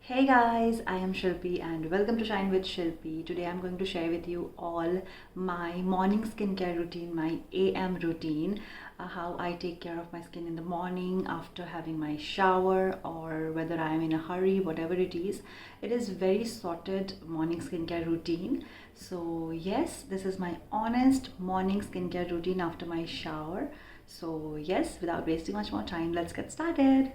Hey guys, I am Shilpi and welcome to Shine with Shilpi. Today I'm going to share with you all my morning skincare routine, my AM routine, how I take care of my skin in the morning after having my shower or whether I am in a hurry, whatever it is. It is very sorted morning skincare routine. So yes, this is my honest morning skincare routine after my shower. So yes, without wasting much more time, let's get started.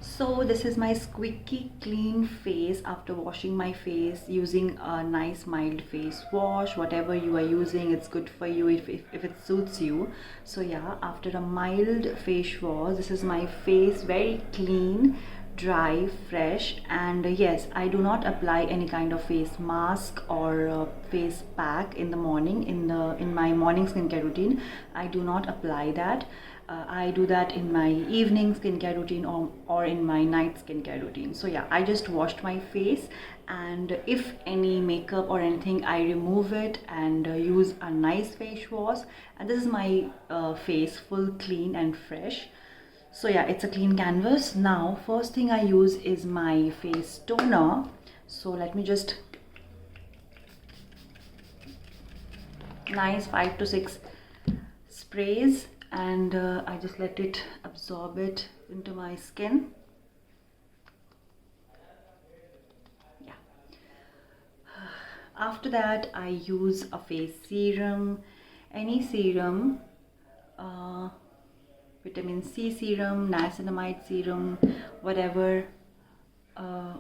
So this is my squeaky clean face after washing my face using a nice mild face wash. Whatever you are using, it's good for you if it suits you. So yeah, after a mild face wash, this is my face very clean, dry, fresh. And yes, I do not apply any kind of face mask or face pack in the morning in my morning skincare routine. I do not apply that. I do that in my evening skincare routine or in my night skincare routine. So yeah, I just washed my face, and if any makeup or anything, I remove it and use a nice face wash. And this is my face full clean and fresh. So yeah, it's a clean canvas. Now first thing I use is my face toner. So let me just nice 5 to 6 sprays, and I just let it absorb it into my skin. Yeah. After that, I use a face serum, any serum, uh, vitamin C serum, niacinamide serum, whatever. Uh,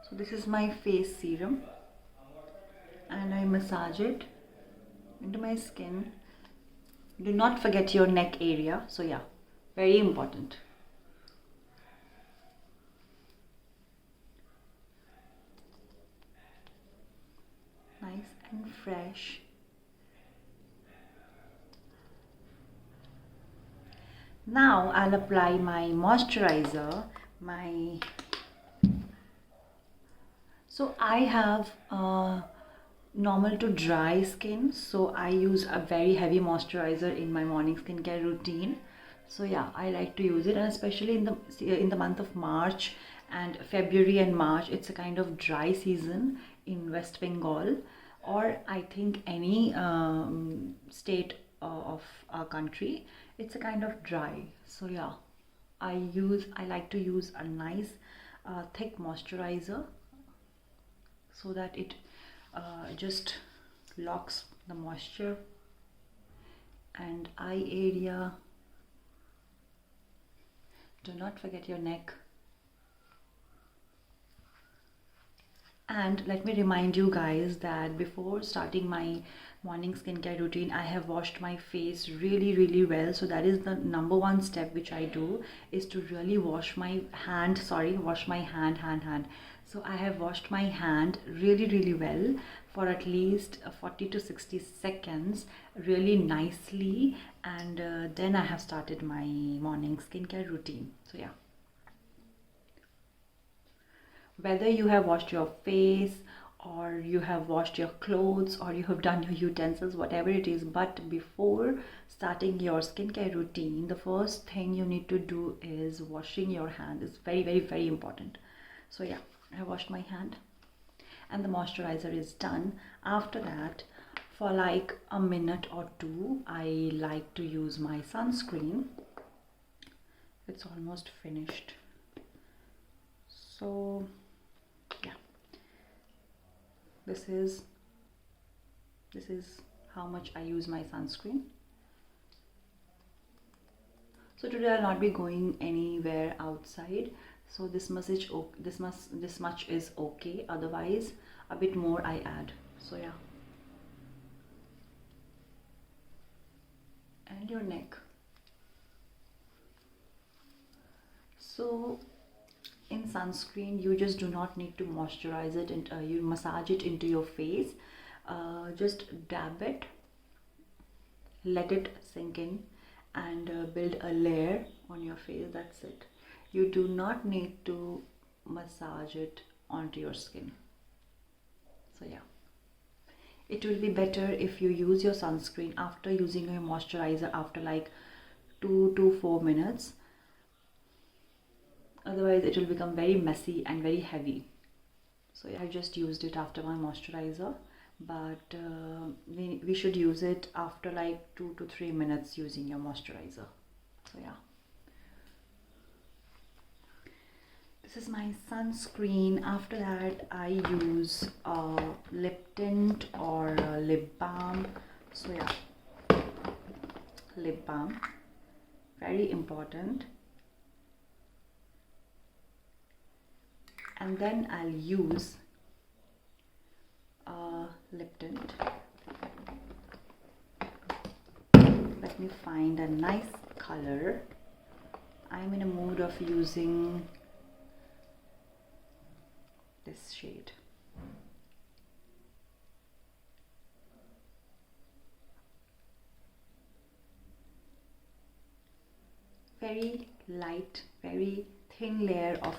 so this is my face serum, and I massage it into my skin. Do not forget your neck area. So yeah, very important. Nice and fresh. Now I'll apply my moisturizer. So I have normal to dry skin, so I use a very heavy moisturizer in my morning skincare routine. So yeah, I like to use it, and especially in the month of March and February and March, it's a kind of dry season in West Bengal, or I think any state of our country. It's a kind of dry. So yeah, I like to use a nice thick moisturizer so that it just locks the moisture and eye area. Do not forget your neck. And let me remind you guys that before starting my morning skincare routine, I have washed my face really well. So that is the number one step which I do, is to really wash my hand. So I have washed my hand really well for at least 40 to 60 seconds really nicely, and then I have started my morning skincare routine. So yeah, whether you have washed your face or you have washed your clothes or you have done your utensils, whatever it is, but before starting your skincare routine, the first thing you need to do is washing your hand. It's very important. So yeah, I washed my hand and the moisturizer is done. After that, for like a minute or two, I like to use my sunscreen. It's almost finished. So yeah, this is how much I use my sunscreen. So today I'll not be going anywhere outside, so this much is okay. Otherwise a bit more I add. So yeah, and your neck. So in sunscreen, you just do not need to moisturize it, and you massage it into your face. Just dab it, let it sink in, and build a layer on your face. That's it. You do not need to massage it onto your skin. So yeah, it will be better if you use your sunscreen after using your moisturizer after like 2 to 4 minutes. Otherwise it will become very messy and very heavy. So yeah, I just used it after my moisturizer, but we should use it after like 2 to 3 minutes using your moisturizer. So yeah, this is my sunscreen. After that I use lip tint or lip balm. So yeah, lip balm, very important. And then I'll use lip tint. Let me find a nice color. I'm in a mood of using this shade. Very light, very thin layer of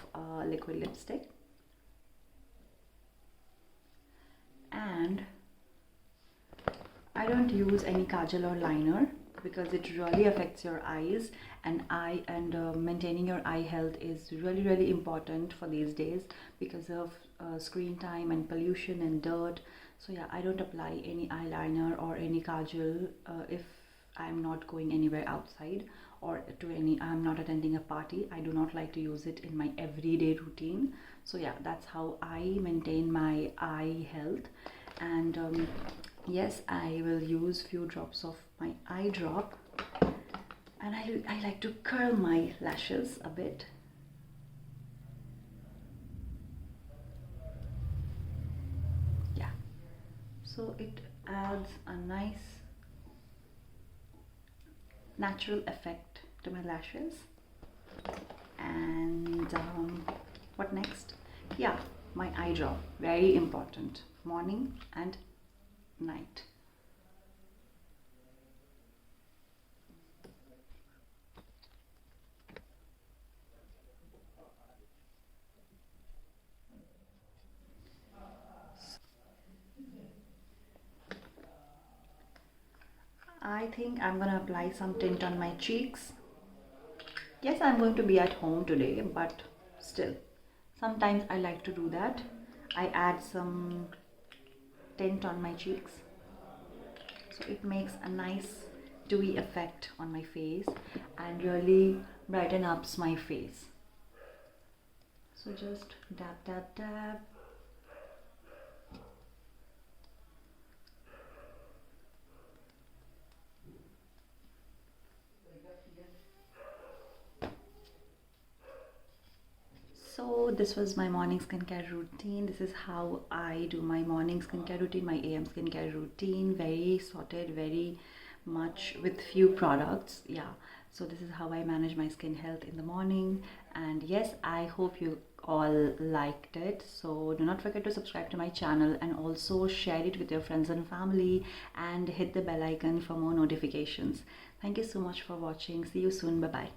liquid lipstick. And I don't use any kajal or liner because it really affects your eyes, and maintaining your eye health is really important for these days because of screen time and pollution and dirt. So yeah, I don't apply any eyeliner or any kajal if I'm not going anywhere outside or I'm not attending a party. I do not like to use it in my everyday routine. So yeah, that's how I maintain my eye health. And yes, I will use few drops of my eye drop, and I like to curl my lashes a bit. Yeah, so it adds a nice natural effect to my lashes. And what next? Yeah, my eye drop, very important, morning and night. I think I'm gonna apply some tint on my cheeks. Yes, I'm going to be at home today, but still, sometimes I like to do that. I add some tint on my cheeks, so it makes a nice dewy effect on my face and really brighten up my face. So just dab. So this was my morning skincare routine. This is how I do my morning skincare routine, my AM skincare routine. Very sorted, very much with few products. Yeah, so this is how I manage my skin health in the morning. And yes, I hope you all liked it. So do not forget to subscribe to my channel and also share it with your friends and family, and hit the bell icon for more notifications. Thank you so much for watching. See you soon. Bye bye.